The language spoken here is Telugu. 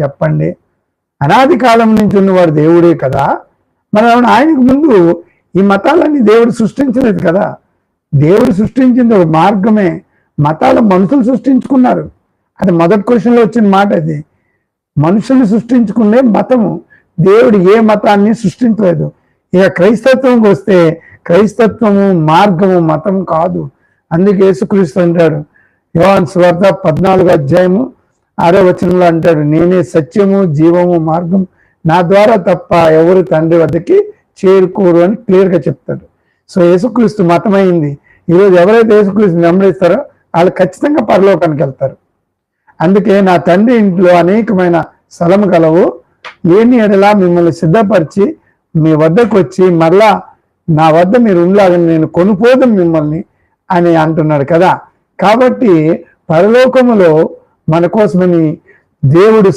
చెప్పండి? అనాది కాలం నుంచి ఉన్నవాడు దేవుడే కదా. మరి ఆయనకు ముందు ఈ మతాలన్నీ దేవుడు సృష్టించలేదు కదా. దేవుడు సృష్టించింది ఒక మార్గమే. మతాలు మనుషులు సృష్టించుకున్నారు. అది మొదటి క్వశ్చన్లో వచ్చిన మాట. అది మనుషులు సృష్టించుకునే మతము. దేవుడు ఏ మతాన్ని సృష్టించలేదు. ఇక క్రైస్తత్వంకి వస్తే క్రైస్తత్వము మార్గము, మతం కాదు. అందుకే యేసుక్రీస్తు అంటాడు, యోహాను సువార్త 14:6 అంటాడు, నేనే సత్యము జీవము మార్గం, నా ద్వారా తప్ప ఎవరు తండ్రి వద్దకి చేరుకోరు అని క్లియర్గా చెప్తాడు. సో యేసుక్రీస్తు మతమైంది. ఈరోజు ఎవరైతే యేసుక్రీస్తుని వెంబడిస్తారో వాళ్ళు ఖచ్చితంగా పరలోకానికి వెళ్తారు. అందుకే నా తండ్రి ఇంట్లో అనేకమైన స్థలము కలవు, లేని ఎడలా మిమ్మల్ని సిద్ధపరిచి మీ వద్దకు వచ్చి మరలా నా వద్ద మీరు ఉండలాగని నేను కొనుపోదాం మిమ్మల్ని అని అంటున్నాడు కదా. కాబట్టి పరలోకములో మన కోసమని దేవుడు